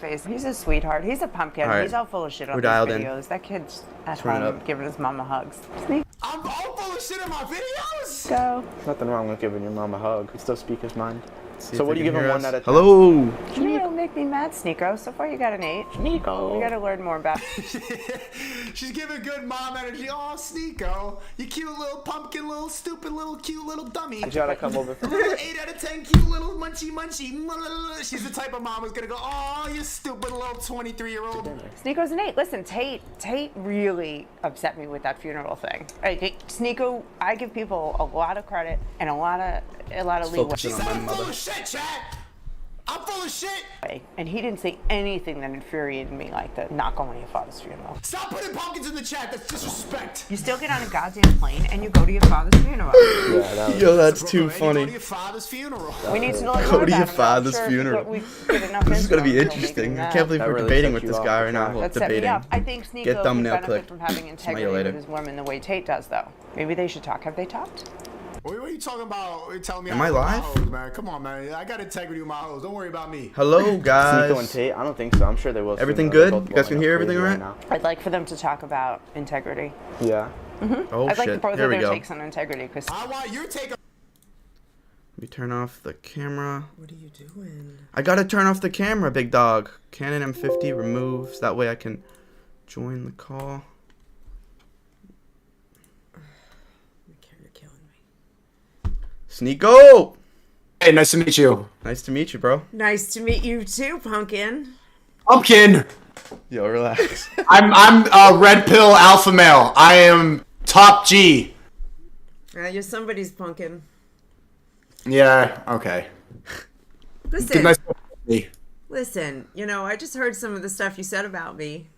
face. He's a sweetheart. He's a pumpkin. All right. He's all full of shit on We're these dialed in. videos. That kid's at Turn it home up. giving his mama hugs. Sneak. I'm all full of shit in my videos. Go. Nothing wrong with giving your mom a hug. You still speak his mind. See So if what they do you can give him hear 1 us. out of 10? Hello. You know what'll make me mad, Sneako? So far you got an 8. Sneako. We gotta learn more about She's giving good mom energy. Oh, Sneako, you cute little pumpkin, little stupid, little cute little dummy. I gotta come over. 8 out of 10, cute little munchy munchy. She's the type of mom who's gonna go, oh, you stupid little 23-year-old. Sneako's an 8. Listen, Tate really upset me with that funeral thing. Sneako, I give people a lot of credit and a lot of leeway. Focusing on my I'm full mother. of shit, chat. I'm full of shit. And he didn't say anything that infuriated me like the not going to your father's funeral. Stop putting pumpkins in the chat. That's disrespect. You still get on a goddamn plane and you go to your father's funeral. Yeah, that was... Yo, that's too Brooklyn, you funny. go to your father's funeral. We need to know more Go to about your him. I'm father's sure funeral. we get enough This is gonna be info, it'll make interesting. me I mad. can't believe That we're really debating set with you this off guy the right now. track. Well, That set me debating. up. I think Sneako Get can thumbnail benefit click. from having you integrity later. with his women the way Tate does, though. Maybe they should talk. Have they talked? What are you talking about? You're telling me Am I I got my live? hoes, man. Come on, man. I got integrity with my hoes. Don't worry about me. Hello, Sneako and guys. Tate? I don't think so. I'm sure they will. soon, Everything though. They're good? both You guys can blowing hear up everything crazy all right? I'd like for them to talk about integrity. Yeah. Oh I'd like shit. both Here of we their go. takes on integrity, because I want your take. Let me turn off the camera. What are you doing? I gotta turn off the camera, big dog. Canon M50 removes. That way I can join the call. You're killing me. Sneako! Hey, nice to meet you. Nice to meet you, bro. Nice to meet you too, Pumpkin. Pumpkin. Yo, relax. I'm a red pill alpha male. I am top G. You're somebody's Pumpkin. Yeah. Okay. Listen, Nice to meet you. listen. You know, I just heard some of the stuff you said about me.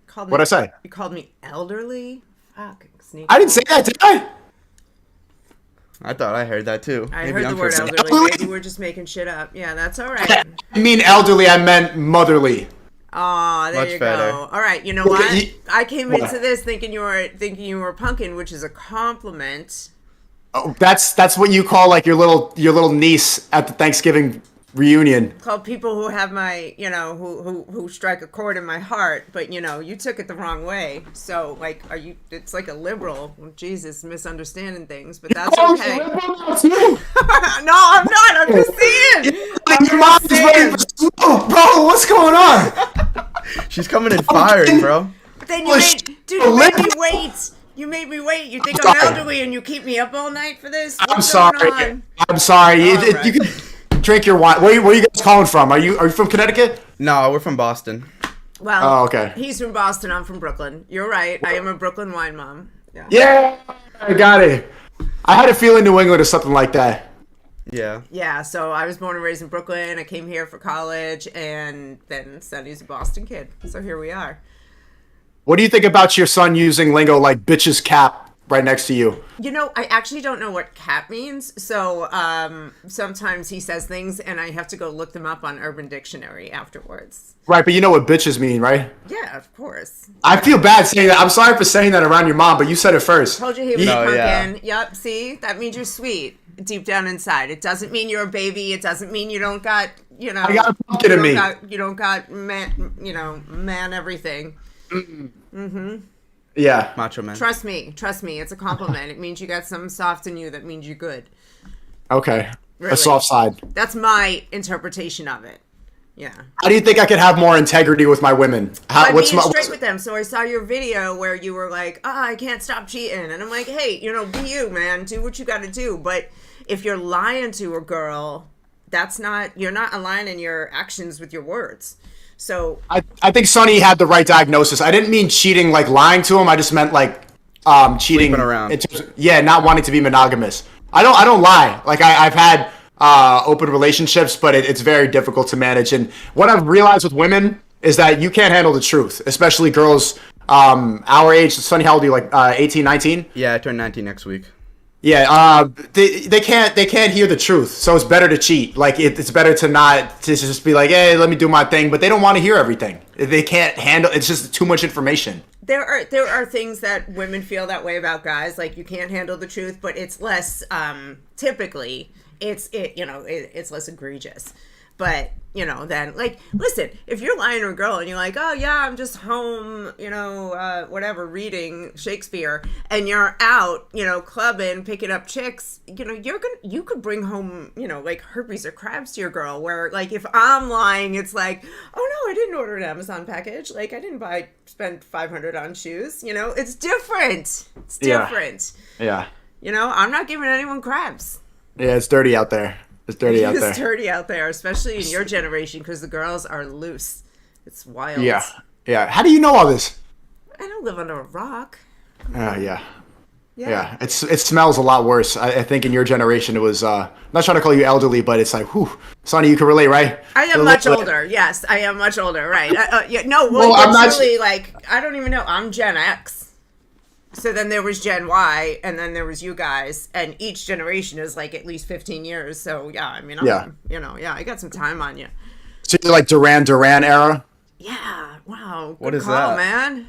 Called me. What'd I say? You called me elderly. Fucking sneak. I didn't say that, did I? I thought I heard that too. I Maybe heard I'm the word tripping. elderly. Maybe we're just making shit up. Yeah, that's all right. I mean elderly. I meant motherly. Aw, there Much you better. go. All right, you know Look what? at you- I came What? into this thinking you were Pumpkin, which is a compliment. Oh, that's what you call like your little niece at the Thanksgiving reunion. Called people who have my, you know, who strike a chord in my heart, but you know, you took it the wrong way. So like, it's like a liberal, Jesus, misunderstanding things, but that's okay. No, I'm not. I'm just saying. Your mom is ready for smoke, bro. What's going on? She's coming in firing, bro. Then Oh, you made me wait. You made me wait. You think I'm elderly and you keep me up all night for this? I'm What's sorry. going on? I'm sorry. All right. You can drink your wine. Where you guys calling from? Are you from Connecticut? No, we're from Boston. Well, Oh, okay. He's from Boston. I'm from Brooklyn. You're right. I am a Brooklyn wine mom. Yeah. Yeah, I got it. I had a feeling New England or something like that. Yeah. Yeah, so I was born and raised in Brooklyn. I came here for college, and then Sonny's a Boston kid. So here we are. What do you think about your son using lingo like bitch's cap right next to you? You know, I actually don't know what cat means. So sometimes he says things, and I have to go look them up on Urban Dictionary afterwards. Right, but you know what bitches mean, right? Yeah, of course. I feel bad saying that. I'm sorry for saying that around your mom, but you said it first. Told you he was No, a pumpkin. yeah. Yep, see? That means you're sweet deep down inside. It doesn't mean you're a baby. It doesn't mean you don't got, you know. I got a pumpkin in me. You don't got man, you know, man everything. Yeah. Macho man. Trust me. It's a compliment. It means you got something soft in you that means you're good. Okay. Really. A soft side. That's my interpretation of it. Yeah. How do you think I could have more integrity with my women? By What's being my straight with them. So I saw your video where you were like, I can't stop cheating. And I'm like, hey, you know, be you, man. Do what you got to do. But if you're lying to a girl, you're not aligning your actions with your words. So I think Sonny had the right diagnosis. I didn't mean cheating like lying to him. I just meant like cheating Sleeping around. in terms of, yeah, not wanting to be monogamous. I don't lie. Like I've had open relationships, but it's very difficult to manage. And what I've realized with women is that you can't handle the truth, especially girls our age. Sonny, how old are you? Like 18, 19? Yeah, I turn 19 next week. Yeah, they can't hear the truth, so it's better to cheat. Like it's better to just be like, hey, let me do my thing, but they don't want to hear everything. They can't handle. It's just too much information. there are things that women feel that way about guys. Like you can't handle the truth, but it's less typically it's less egregious. But, you know, then, like, listen, if you're lying to a girl and you're like, oh, yeah, I'm just home, you know, whatever, reading Shakespeare, and you're out, you know, clubbing, picking up chicks, you know, you could bring home, you know, like, herpes or crabs to your girl, where, like, if I'm lying, it's like, oh, no, I didn't order an Amazon package. Like, I didn't spend $500 on shoes. You know, it's different. It's different. Yeah. You know, I'm not giving anyone crabs. Yeah, it's dirty out there. It's dirty out there. It's dirty out there, especially in your generation, because the girls are loose. It's wild. Yeah. Yeah. How do you know all this? I don't live under a rock. Yeah. Yeah. It smells a lot worse. I think in your generation it was, I'm not trying to call you elderly, but it's like, whew. Sonny, you can relate, right? I am much older. Yes, I am much older. Right. Yeah. No, well, I'm not truly, like, I don't even know. I'm Gen X. So then there was Gen Y, and then there was you guys, and each generation is like at least 15 years. So yeah, I mean, you know, I got some time on you. So you're like Duran era? Yeah. Wow. What Good is call, that? man.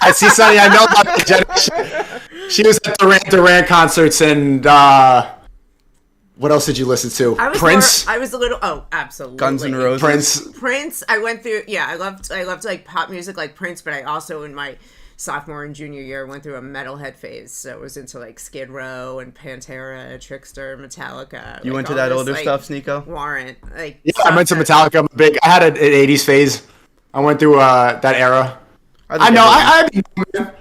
I see, Sonny. I know about the generation. She was at Duran concerts, and what else did you listen to? Prince. I was a little. Oh, absolutely. Guns N' Roses. Prince. I went through. Yeah, I loved like pop music like Prince, but I also in my sophomore and junior year went through a metalhead phase. So it was into like Skid Row and Pantera, Trickster, Metallica. You like, went to all that this, older like, stuff, Sneako? Warrant. Like Yeah, I went to Metallica. I'm big. I had an 80s phase. I went through that era. I know.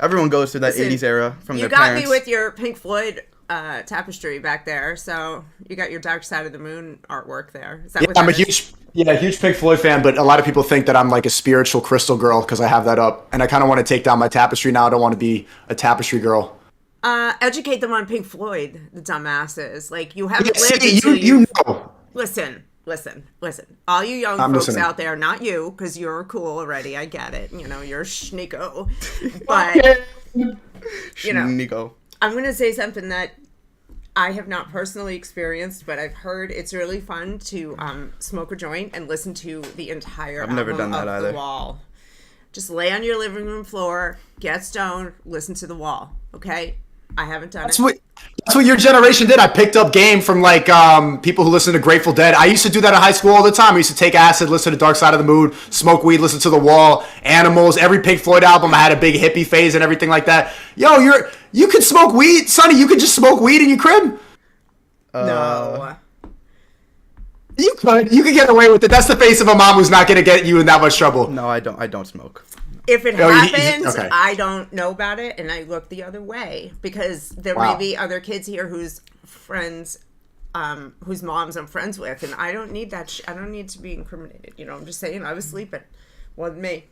Everyone goes through that Listen, 80s era from You their got parents. me with your Pink Floyd tapestry back there, so you got your Dark Side of the Moon artwork there. Is that what I'm a that is? huge Pink Floyd fan, but a lot of people think that I'm like a spiritual crystal girl because I have that up, and I kind of want to take down my tapestry now. I don't want to be a tapestry girl. Educate them on Pink Floyd, the dumbasses. Like, you haven't Yeah, lived see, until you know. Listen. All you young I'm folks listening. out there, not you, because you're cool already. I get it. You know, you're Sneako. But, you know, Sneako. I'm going to say something that I have not personally experienced, but I've heard it's really fun to smoke a joint and listen to the entire I've never album done that of either. The Wall. Just lay on your living room floor, get stoned, listen to The Wall. Okay? I haven't done it. That's what your generation did. I picked up game from like people who listen to Grateful Dead. I used to do that in high school all the time. I used to take acid, listen to Dark Side of the Moon, smoke weed, listen to The Wall, Animals, every Pink Floyd album. I had a big hippie phase and everything like that. Yo, you could smoke weed, Sonny. You could just smoke weed in your crib. No. You could get away with it. That's the face of a mom who's not going to get you in that much trouble. No, I don't smoke. If it Oh, happens, okay. I don't know about it, and I look the other way because there Wow. may be other kids here whose friends, whose moms I'm friends with, and I don't need that. I don't need to be incriminated. You know, I'm just saying I was sleeping. Wasn't me.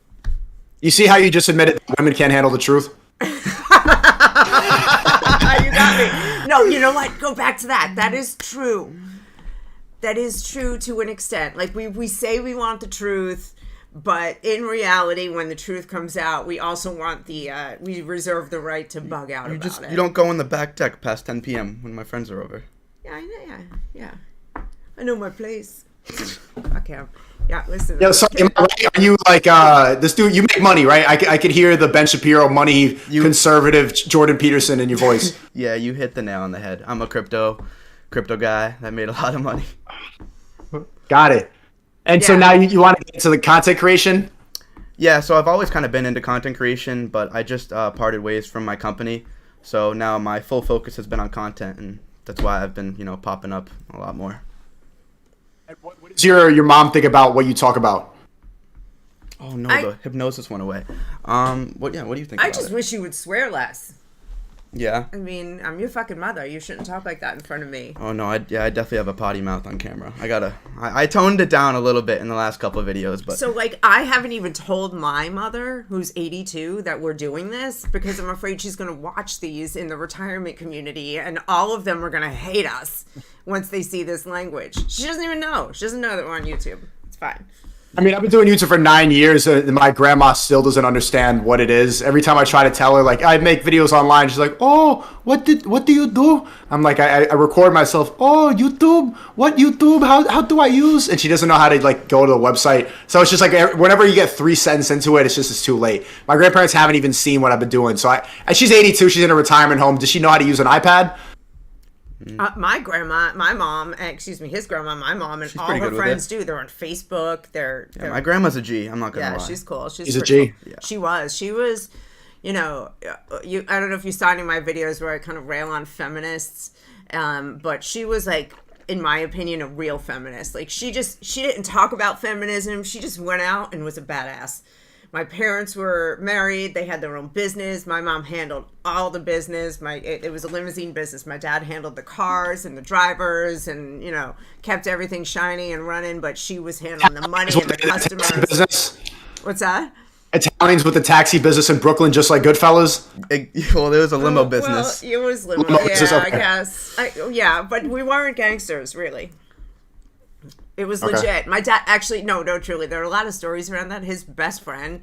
You see how you just admitted that women can't handle the truth? You got me. No, you know what? Go back to that. That is true. That is true to an extent. Like we say we want the truth. But in reality, when the truth comes out, we also want we reserve the right to bug out about it. You don't go in the back deck past 10 p.m. when my friends are over. Yeah, I know. Yeah. I know my place. Okay. Yeah, listen. Yo, so are you like this dude? You make money, right? I could hear the Ben Shapiro money conservative Jordan Peterson in your voice. Yeah, you hit the nail on the head. I'm a crypto guy that made a lot of money. Got it. And so now you want to get into the content creation? Yeah, so I've always kind of been into content creation, but I just parted ways from my company. So now my full focus has been on content, and that's why I've been, popping up a lot more. And what does your mom think about what you talk about? Oh no, the hypnosis went away. What do you think? I about just it? wish you would swear less. Yeah. I mean, I'm your fucking mother. You shouldn't talk like that in front of me. Oh no, I definitely have a potty mouth on camera. I toned it down a little bit in the last couple of videos, but So, like, I haven't even told my mother, who's 82, that we're doing this because I'm afraid she's going to watch these in the retirement community and all of them are going to hate us once they see this language. She doesn't even know. She doesn't know that we're on YouTube. It's fine. I mean, I've been doing YouTube for 9 years, and my grandma still doesn't understand what it is. Every time I try to tell her, like, I make videos online, she's like, "Oh, what do you do?" I'm like, I record myself. "Oh, YouTube? What YouTube? How do I use?" And she doesn't know how to like go to the website. So it's just like whenever you get 3 sentences into it, it's too late. My grandparents haven't even seen what I've been doing. So she's 82. She's in a retirement home. Does she know how to use an iPad? My grandma, my mom, excuse me, his grandma, my mom, and She's all pretty her good with friends it. do. They're on Facebook. They're My grandma's a G. I'm not gonna yeah, lie. she's cool. She's a pretty G. cool. She was, you know, I don't know if you saw any of my videos where I kind of rail on feminists, but she was like, in my opinion, a real feminist. Like she didn't talk about feminism. She just went out and was a badass. My parents were married. They had their own business. My mom handled all the business. It was a limousine business. My dad handled the cars and the drivers and, you know, kept everything shiny and running, but she was handling the money and the customers. Business. What's that? Italians with the taxi business in Brooklyn, just like Goodfellas. Well, there was a limo business. Well, it was limo. Limo Yeah, business, I okay. guess. Yeah, but we weren't gangsters, really. It was Okay. legit. My dad, actually, no, truly. There are a lot of stories around that. His best friend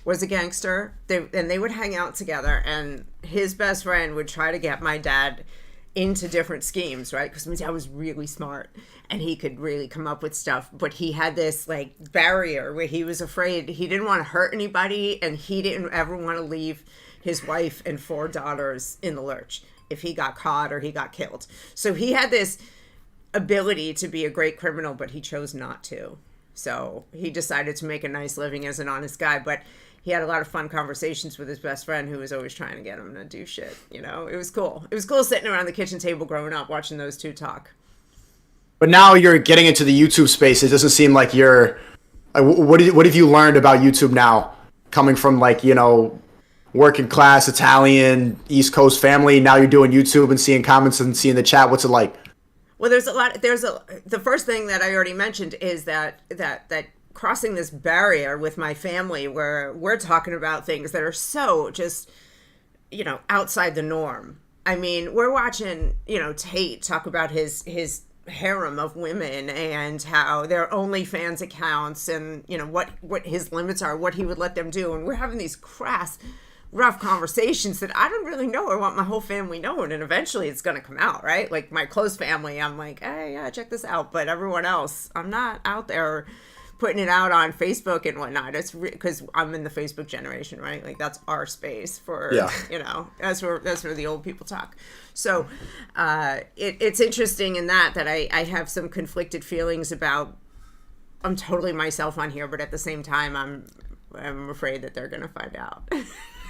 was a gangster, and they would hang out together, and his best friend would try to get my dad into different schemes, right? Because my dad was really smart, and he could really come up with stuff, but he had this, like, barrier where he was afraid. He didn't want to hurt anybody, and he didn't ever want to leave his wife and 4 daughters in the lurch if he got caught or he got killed. So he had this ability to be a great criminal, but he chose not to. So he decided to make a nice living as an honest guy, but he had a lot of fun conversations with his best friend who was always trying to get him to do shit. You know, it was cool. It was cool sitting around the kitchen table growing up watching those two talk. But now you're getting into the YouTube space. It doesn't seem like you're. What have you learned about YouTube now, coming from, like, you know, working class Italian East Coast family? Now you're doing YouTube and seeing comments and seeing the chat. What's it like? Well, the first thing that I already mentioned is that crossing this barrier with my family where we're talking about things that are so just, you know, outside the norm. I mean, we're watching, you know, Tate talk about his harem of women and how they're OnlyFans accounts and, you know, what his limits are, what he would let them do. And we're having these crass, rough conversations that I don't really know or want my whole family knowing, and eventually it's going to come out, right? Like my close family, I'm like, hey, yeah, check this out, but everyone else, I'm not out there putting it out on Facebook and whatnot. It's because I'm in the Facebook generation, right? Like that's our space for, you know, that's where the old people talk. So it's interesting in that I have some conflicted feelings about, I'm totally myself on here, but at the same time, I'm afraid that they're going to find out.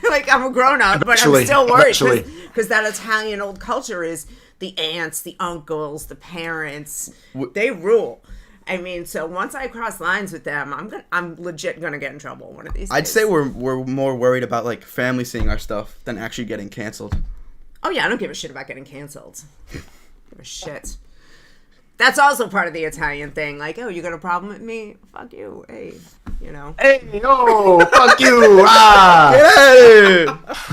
Like I'm a grown up, but I'm still worried because that Italian old culture is the aunts, the uncles, the parents. They rule. I mean, so once I cross lines with them, I'm legit gonna get in trouble one of these days. I'd say we're more worried about, like, family seeing our stuff than actually getting canceled. Oh yeah, I don't give a shit about getting canceled. Give a shit. That's also part of the Italian thing. Like, oh, you got a problem with me? Fuck you. Hey, you know. Hey, yo, fuck you. Ah. Hey!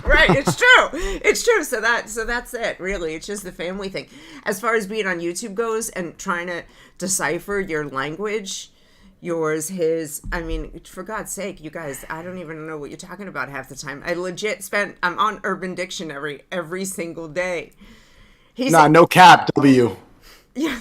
Right, it's true. It's true. So that's it, really. It's just the family thing. As far as being on YouTube goes and trying to decipher your language, yours, his, I mean, for God's sake, you guys, I don't even know what you're talking about half the time. I'm on Urban Dictionary every single day. No cap, W. Yeah.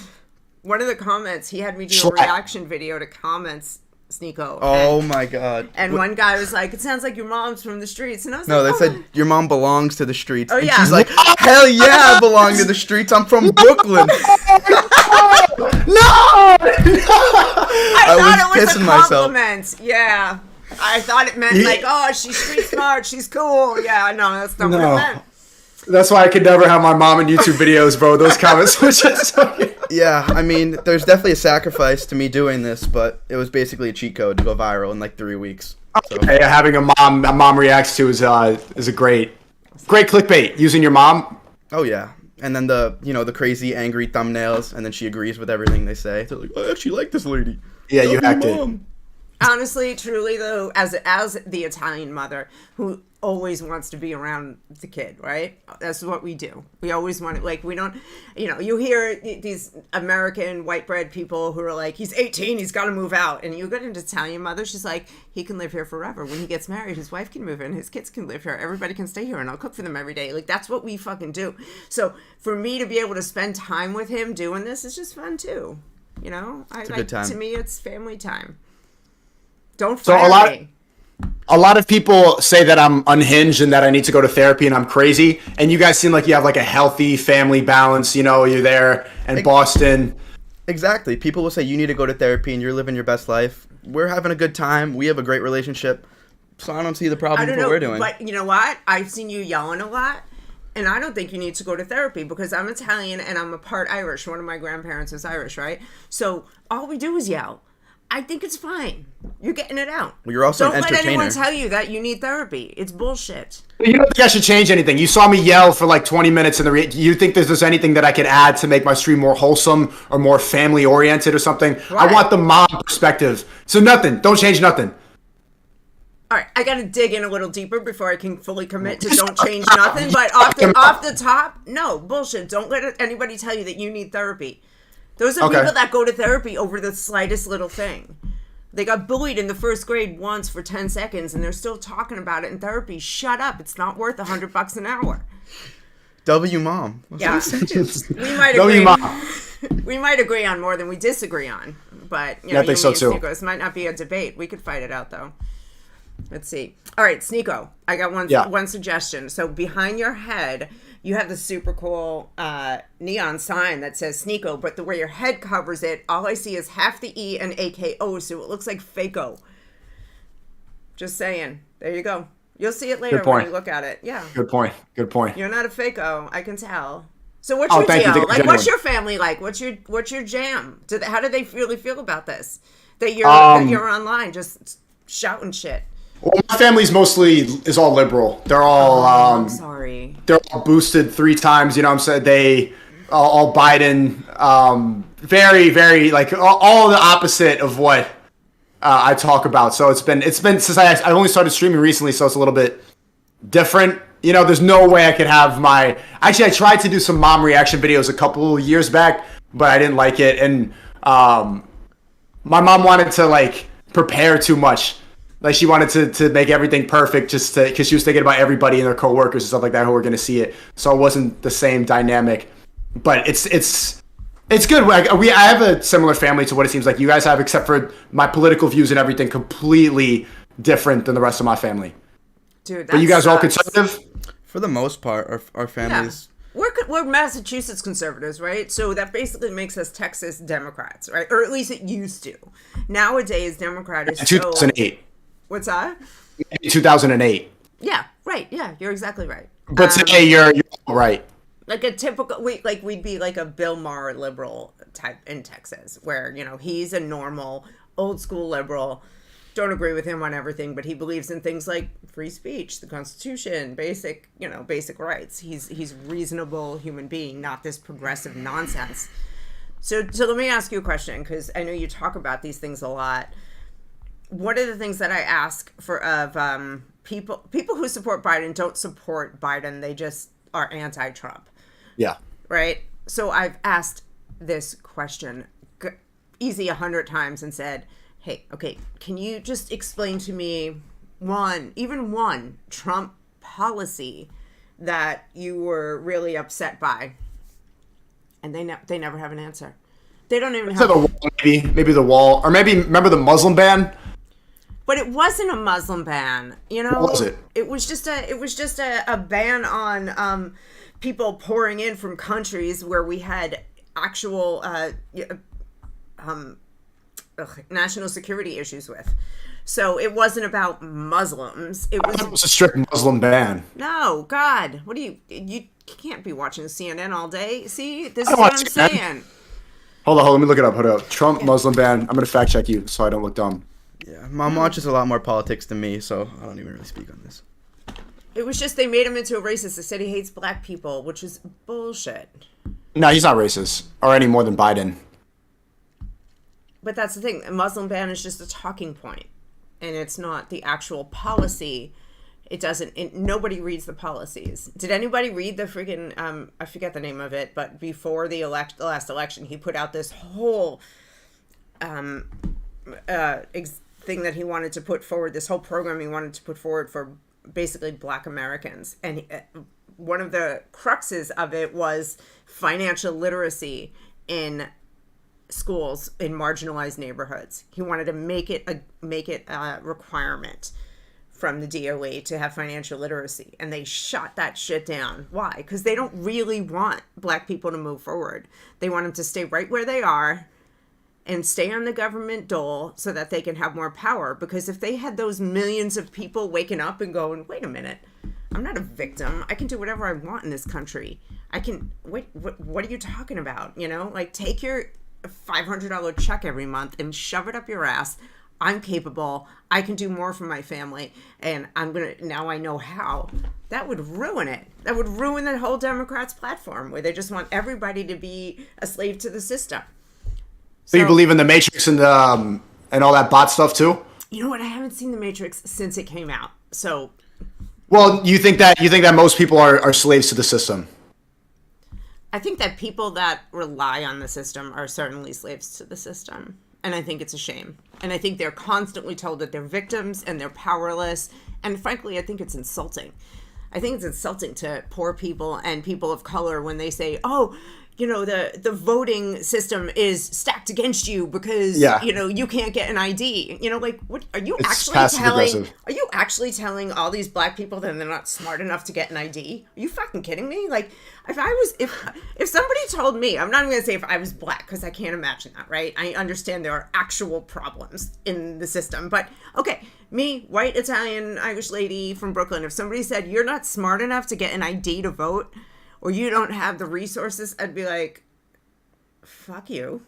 One of the comments, he had me do a reaction video to comments, Sneako. Oh my God. And one guy was like, it sounds like your mom's from the streets. And I was No, like, they said your mom belongs to the streets. Oh, And yeah. she's like, hell yeah, I belong to the streets. I'm from Brooklyn. No! I thought it was a pissing myself. compliment. Yeah. I thought it meant like, oh, she's street smart. She's cool. Yeah, no, that's not what it meant. That's why I could never have my mom in YouTube videos, bro. Those comments were just so... Yeah, I mean, there's definitely a sacrifice to me doing this, but it was basically a cheat code to go viral in like 3 weeks. So. Hey, having a mom reacts to is a great clickbait. Using your mom. Oh yeah, and then the crazy angry thumbnails, and then she agrees with everything they say. They're like, I actually like this lady. Yeah, you hacked it. Mom. Honestly, truly though, as the Italian mother who always wants to be around the kid, right? That's what we do. We always want it. Like, we don't, you know, you hear these American white bread people who are like, he's 18, he's got to move out. And you get an Italian mother, she's like, he can live here forever. When he gets married, his wife can move in, his kids can live here, everybody can stay here, and I'll cook for them every day. Like, that's what we fucking do. So for me to be able to spend time with him doing this is just fun too. You know? It's a good time. To me, it's family time. Don't fire me. a lot of people say that I'm unhinged and that I need to go to therapy and I'm crazy. And you guys seem like you have like a healthy family balance. You know, you're there in Boston. Exactly. People will say you need to go to therapy and you're living your best life. We're having a good time. We have a great relationship. So I don't see the problem with what we're doing. But you know what? I've seen you yelling a lot. And I don't think you need to go to therapy because I'm Italian and I'm a part Irish. One of my grandparents is Irish, right? So all we do is yell. I think it's fine. You're getting it out. Well, you're also don't an let entertainer. anyone tell you that you need therapy. It's bullshit. You don't think I should change anything? You saw me yell for like 20 minutes in the. You think there's anything that I could add to make my stream more wholesome or more family oriented or something? Right. I want the mom perspective. So nothing. Don't change nothing. All right, I got to dig in a little deeper before I can fully commit to don't change nothing. But off the top, no, bullshit. Don't let anybody tell you that you need therapy. Those are people that go to therapy over the slightest little thing. They got bullied in the first grade once for 10 seconds, and they're still talking about it in therapy. Shut up. It's not worth $100 an hour. W mom. Yeah. We might W agree. mom. We might agree on more than we disagree on. But, you know, Yeah, I think so, too. Sneako, this might not be a debate. We could fight it out, though. Let's see. All right, Sneako, I got one suggestion. So behind your head, you have the super cool neon sign that says Sneako, but the way your head covers it, all I see is half the E and AKO, so it looks like Fako. Just saying. There you go. You'll see it later when you look at it. Yeah. Good point. Good point. You're not a Fako, I can tell. So what's your deal? Like, what's your family like? What's your jam? How do they really feel about this? That you're online just shouting shit. Well, my family's is all liberal. They're all I'm sorry. They're all boosted 3 times. You know what I'm saying? They all Biden. Very, very like all the opposite of what I talk about. So it's been since I only started streaming recently, so it's a little bit different. You know, there's no way I could have I tried to do some mom reaction videos a couple years back, but I didn't like it. And my mom wanted to like prepare too much. Like she wanted to make everything perfect because she was thinking about everybody and their coworkers and stuff like that who were going to see it. So it wasn't the same dynamic, but it's good. I have a similar family to what it seems like you guys have, except for my political views and everything completely different than the rest of my family. Dude, but you guys are all conservative? For the most part, our families. Yeah. We're Massachusetts conservatives, right? So that basically makes us Texas Democrats, right? Or at least it used to. Nowadays, Democrat is 2008. What's that? 2008. Yeah, right. Yeah, you're exactly right. But today you're right. Like a typical, we'd be like a Bill Maher liberal type in Texas, where, you know, he's a normal, old school liberal. Don't agree with him on everything, but he believes in things like free speech, the Constitution, basic rights. He's reasonable human being, not this progressive nonsense. So let me ask you a question, because I know you talk about these things a lot. One of the things that I ask of people who support Biden don't support Biden. They just are anti-Trump. Yeah. Right? So I've asked this question easy 100 times and said, hey, okay, can you just explain to me one Trump policy that you were really upset by? And they never have an answer. They don't even have... The wall, maybe the wall. Or maybe, remember the Muslim ban? But it wasn't a Muslim ban, you know. What was it? It was just a ban on people pouring in from countries where we had actual national security issues with. So it wasn't about Muslims. It was a strict Muslim ban. No, God, what do you can't be watching CNN all day. See, this is what I'm saying. Hold on, let me look it up. Hold up. Trump Muslim ban. I'm gonna fact check you so I don't look dumb. Yeah, Mom watches a lot more politics than me, so I don't even really speak on this. It was just they made him into a racist. They said he hates black people, which is bullshit. No, he's not racist, or any more than Biden. But that's the thing. A Muslim ban is just a talking point, and it's not the actual policy. It doesn't. Nobody reads the policies. Did anybody read the freaking? I forget the name of it, but before the last election, he put out this whole thing that he wanted to put forward. This whole program he wanted to put forward for basically Black Americans, and one of the cruxes of it was financial literacy in schools in marginalized neighborhoods. He wanted to make it a requirement from the DOE to have financial literacy, and they shot that shit down. Why? Because they don't really want black people to move forward. They want them to stay right where they are and stay on the government dole so that they can have more power. Because if they had those millions of people waking up and going, wait a minute, I'm not a victim. I can do whatever I want in this country. I can, wait, what are you talking about? You know, like, take your $500 check every month and shove it up your ass. I'm capable. I can do more for my family. And now I know how. That would ruin it. That would ruin the whole Democrats platform, where they just want everybody to be a slave to the system. So you believe in the Matrix and the and all that bot stuff too? You know what? I haven't seen the Matrix since it came out. So, well, you think that most people are slaves to the system? I think that people that rely on the system are certainly slaves to the system. And I think it's a shame. And I think they're constantly told that they're victims and they're powerless. And frankly, I think it's insulting. I think it's insulting to poor people and people of color when they say, oh, you know, the voting system is stacked against you because, you know, you can't get an ID. You know, like, what are you actually telling all these black people that they're not smart enough to get an ID? Are you fucking kidding me? Like, if somebody told me, I'm not even going to say if I was black, because I can't imagine that, right? I understand there are actual problems in the system. But, okay, me, white, Italian, Irish lady from Brooklyn, if somebody said, you're not smart enough to get an ID to vote, or you don't have the resources, I'd be like, fuck you.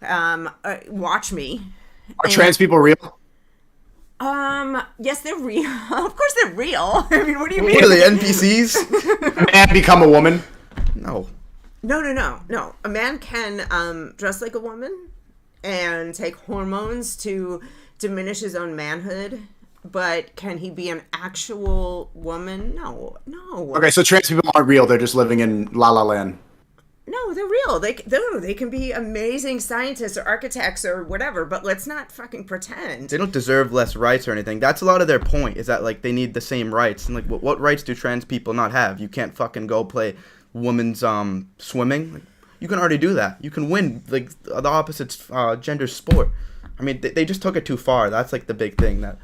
Watch me. Are trans people real? Yes, they're real. Of course they're real. I mean, what do you mean? What are they, NPCs? A man become a woman? No. No. A man can dress like a woman and take hormones to diminish his own manhood. But can he be an actual woman? No. Okay, so trans people aren't real. They're just living in La La Land. No, they're real. They can be amazing scientists or architects or whatever, but let's not fucking pretend. They don't deserve less rights or anything. That's a lot of their point, is that, like, they need the same rights. And, like, what rights do trans people not have? You can't fucking go play women's swimming. Like, you can already do that. You can win, like, the opposite gender sport. I mean, they just took it too far. That's, like, the big thing. A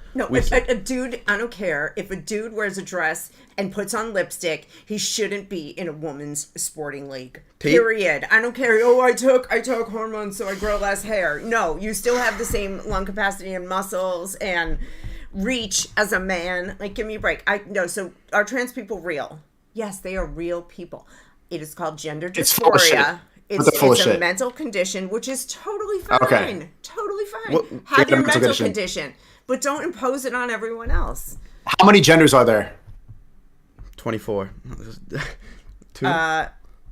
dude, I don't care. If a dude wears a dress and puts on lipstick, he shouldn't be in a woman's sporting league. Period. I don't care. Oh, I took hormones so I grow less hair. No, you still have the same lung capacity and muscles and reach as a man. Like, give me a break. So are trans people real? Yes, they are real people. It is called gender dysphoria. It's a mental condition, which is totally fine. Okay. Totally fine. Have your mental condition, but don't impose it on everyone else. How many genders are there? 24. 2? I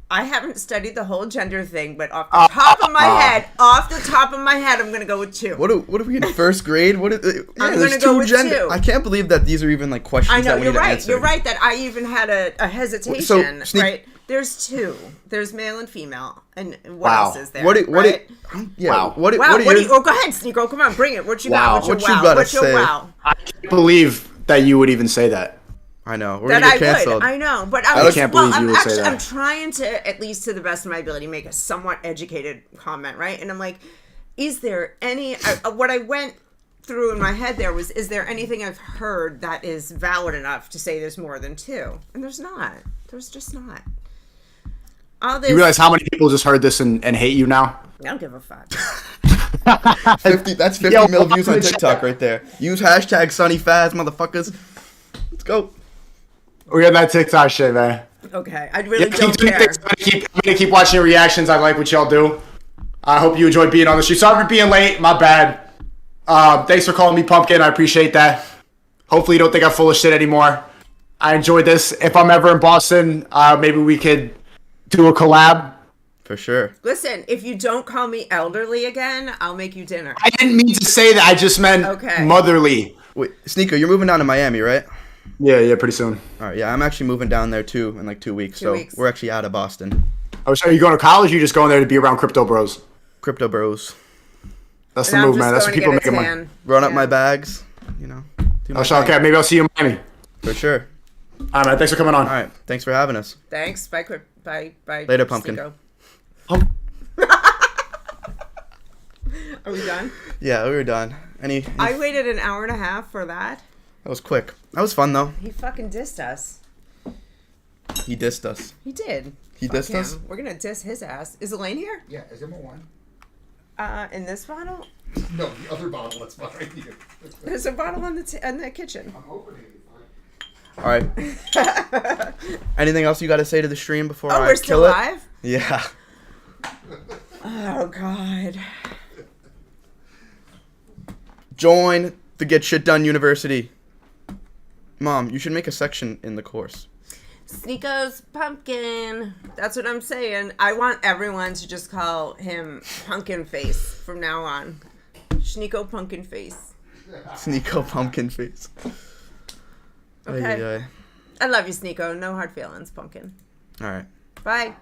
haven't studied the whole gender thing, but off the top of my head, I'm going to go with 2. What are we in first grade? I'm going to go with 2. I can't believe that these are even, like, questions I know, that we need to answer. You're right that I even had a hesitation, right? There's 2. There's male and female. And what else is there? Wow. Go ahead, Sneako. Come on, bring it. What you got? What's your wow? I can't believe that you would even say that. I know. We're going to get canceled. I know. But I can't believe you would say that. I'm trying to, at least to the best of my ability, make a somewhat educated comment, right? And I'm like, is there any... what I went through in my head there was, is there anything I've heard that is valid enough to say there's more than 2? And there's not. There's just not. You realize how many people just heard this and hate you now? I don't give a fuck. That's 50 mil views on TikTok right there. Use hashtag SonnyFaz, motherfuckers. Let's go. We're on that TikTok shit, man. Okay, I really don't care. I'm gonna keep watching your reactions. I like what y'all do. I hope you enjoyed being on the street. Sorry for being late. My bad. Thanks for calling me Pumpkin. I appreciate that. Hopefully you don't think I'm full of shit anymore. I enjoyed this. If I'm ever in Boston, maybe we could do a collab. For sure. Listen, if you don't call me elderly again, I'll make you dinner. I didn't mean to say that. I just meant motherly. Wait, Sneako, you're moving down to Miami, right? Yeah, pretty soon. All right, yeah, I'm actually moving down there too in like 2 weeks. We're actually out of Boston. Oh, so are you going to college or are you just going there to be around crypto bros? Crypto bros. That's the move, man. That's what people make money. Run up my bags, you know. Okay, maybe I'll see you in Miami. For sure. All right, man. Thanks for coming on. All right, thanks for having us. Thanks. Bye. Later, Pumpkin. Are we done? Yeah, we were done. I waited an hour and a half for that. That was quick. That was fun though. He fucking dissed us. He dissed us. He did. He Fuck dissed him. us? We're gonna diss his ass. Is Elaine here? Yeah, is there more wine? In this bottle? No, the other bottle that's behind you. There's a bottle in the kitchen. I'm opening it. All right. Anything else you got to say to the stream before Oh, I we're still kill it? live? Yeah. Oh God. Join the Get Shit Done University. Mom, you should make a section in the course. Sneako's pumpkin. That's what I'm saying. I want everyone to just call him Pumpkin Face from now on. Sneako Pumpkin Face. Sneako Pumpkin Face. Okay. Ay, ay, ay. I love you, Sneako. No hard feelings, Pumpkin. All right. Bye.